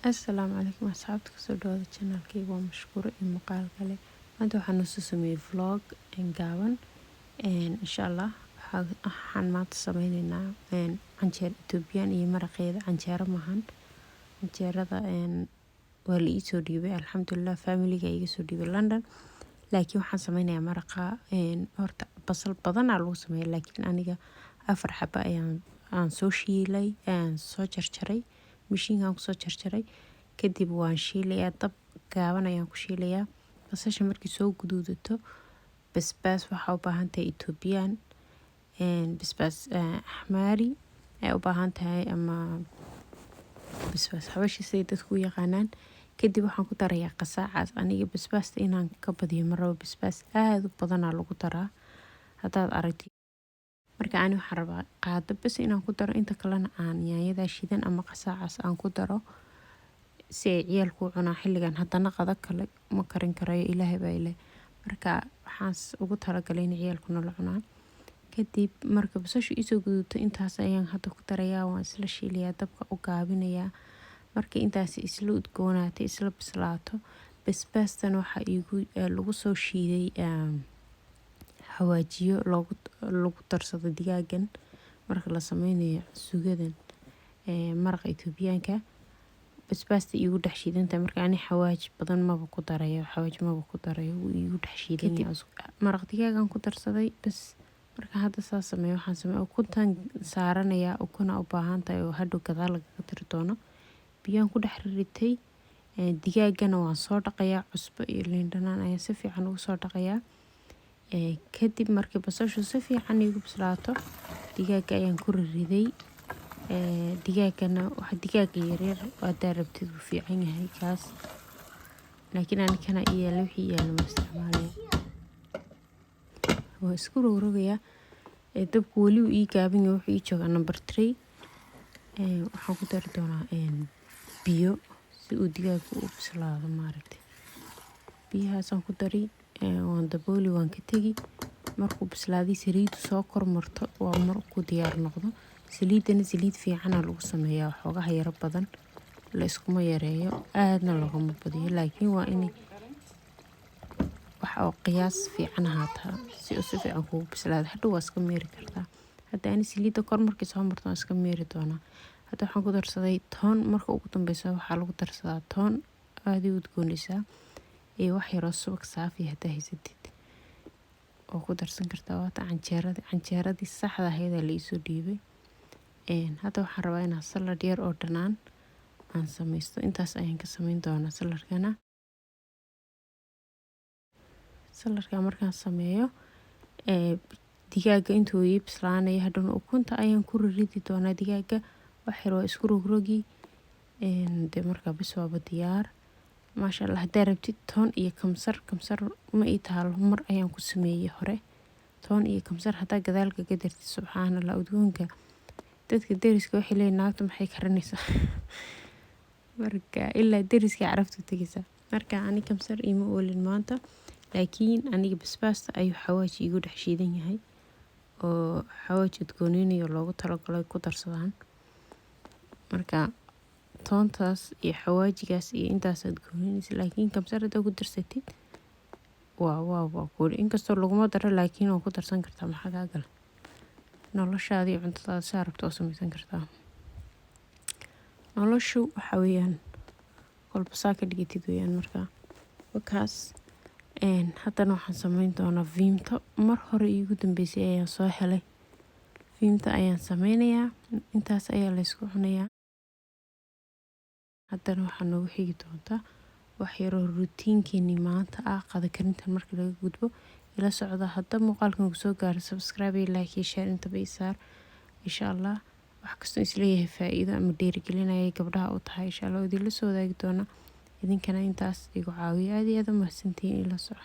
Assalaamu calaykum asxaabta kusoo dhawaada channelkayga waa mashkuuro iyo muuqaal kale. Maanta waxaan noo soo sameeyey vlog gaaban insha Allah waxaan maanta sameyneynaa canjeero Ethiopian iyo maraqeeda. Canjeero maahan, canjeerada waa la ii soo dhiibay alxamdulillah, familiga iga soo dhiibay London. Laakiin waxaan sameynayaa maraqa horta basal badan aa lagu sameeyaa, laakiin aniga 4 xabo aan soo shiilay, soo jarjaray, mishiinkaan ku soo jarjaray, kadib waan shiilayaa, dab gaaban ayaan ku shiilayaa. Basasha markii soo guduudato, basbaas waxaa u baahan tahay Ethiopian, basbaas axmaari ay u baahan tahay ama basbaas xabashi siday dadku u yaqaanaan. Kadib waxaan ku darayaa qasaacaas. Aniga basbaasta inaan ka badiyo ma rabo, basbaas aad u badanaa lagu daraa haddaad aragtid. Marka ani waxaan rabaa qaado bas inaan ku daro, inta kalena aan yaanyadaa shiidan ama qasaacaas aan ku daro si ay ciyaalku u cunaan xilligan. Haddana qado kale ma karin karayo, ilaahay baa ilaahay. Marka waxaan ugu talagalay in ciyaalku nala cunaan. Kadib marka basashu isoo guduuto, intaas ayaan hadda ku darayaa, waan isla shiilayaa, dabka u gaabinayaa. Marka intaas isla udgoonaato, isla bislaato, basbaastan waxa lagu soo shiiday xawaajiyo lagu darsado digaagan marka la sameynayo suugadan maraqa Ethiopianka. Basbaasta igu dhex shiidanta marka ani xawaaji badan maba ku darayo, wuu igu dhex shiidanaya. Maraq digaagan ku darsaday bas. Marka hadda saa sameeyo, waxaan sameeyaa ukuntan saaranayaa. Ukuna u baahan tahay oo hadhow gadaal lagaga tiri doono. Biyaan ku dhex ritay, digaagana waan soo dhaqayaa, cusbo iyo liin dhanaan ayaan si fiican ugu soo dhaqayaa. Kadib markii basashu si fiican igu bislaato, digaaga ayaan ku riday. Digaagana waxa digaaga yaryar haddaa rabtid wuu fiican yahay kaas, laakiin ani kana iyaala wixii yaala ma isticmaalaya. Waa isku rogrogayaa, dabku weli uu ii gaaban yahay, wuxuu ii joogaa number 3. waxaan ku dari doonaa biyo si uu digaagu u bislaado maaragtay. Biyahaasaan ku dari, waan dabooli, waan ka tegi. Markuu bislaaday saliidu soo kormarto waa markuu diyaar noqdo. Saliidana saliid fiicanaa lagu sameeyaa, waxoogaha yaro badan la iskuma yareeyo, aadna loogama badiyo, laakiin waa in waxa qiyaas fiican ahaataa si uu si fiican kugu bislaado. Hadhow waa iska meeri kartaa. Hadda ani saliida kor markii soo marto waan iska meeri doonaa. Hadda waxaan ku darsaday toon. Marka ugu dambeysa waxaa lagu darsadaa toon aad u udgoonaysa iyo wax yaroo subag saafi haddaa haysatid oo ku darsan kartaa. Waata canjeeradii saxda ahayd la ii soo dhiibay. Hadda waxaan rabaa inaan salad yar oo dhanaan aan sameysto. Intaas ayaan ka sameyn doonaa saladkana. Saladka markaan sameeyo, digaaga intuu ii bislaanaya, hadhowna ukunta ayaan ku ridi doonaa digaaga. Wax yar waa isku rogrogi, dee markaa bis waaba diyaar. Maasha Allah. Haddaa rabtid toon iyo kamsar ma ii taalo, mar ayaan ku sameeyey hore. Toon iyo kamsar haddaa gadaal kaga dartid, subxaanallah, udgoonka dadka deriska waxay leeyihiin naagtu maxay karinaysaa. Marka ilaa deriska caraftu tegaysa. Marka ani kamsar ima oolin maanta, laakiin aniga basbaasta ayuu xawaaji igu dhex shiidan yahay oo xawaaji udgooninayo loogu talagalay ku darsadaan. Marka toontaas iyo xawaajigaas iyo intaas udgooninaysa, laakiin kamsar haddaa ku darsatid waa kuuli. Inkastoo laguma daro, laakiin waa ku darsan kartaa, maxaa kaa gala. Noloshaada iyo cuntadaada saa rabto oo samaysan kartaa. Noloshu waxa weeyaan kolba saa ka dhigatid weeyaan. Marka wakaas haddana waxaan sameyn doonaa viimto. Mar hore iigu dambeysay ayaan soo helay. Viimto ayaan sameynayaa. Intaas ayaa la isku cunayaa. Haddana waxaa noogu xigi doontaa wax yaroo routiinkeennii maanta qada karintan marka laga gudbo. Ila socda. Hadda muuqaalkan ku soo gaaro subscribe iyo like iyo share intaba ii saar. Insha Allah wax kastoo isleeyahay faa'iido ama dhiirigelinaya gabdhaha u tahay, insha Allah idin la soo wadaagi doona. Idinkana intaas igu caawiyo. Aad iyo aad u mahadsantihiin. Ila socda.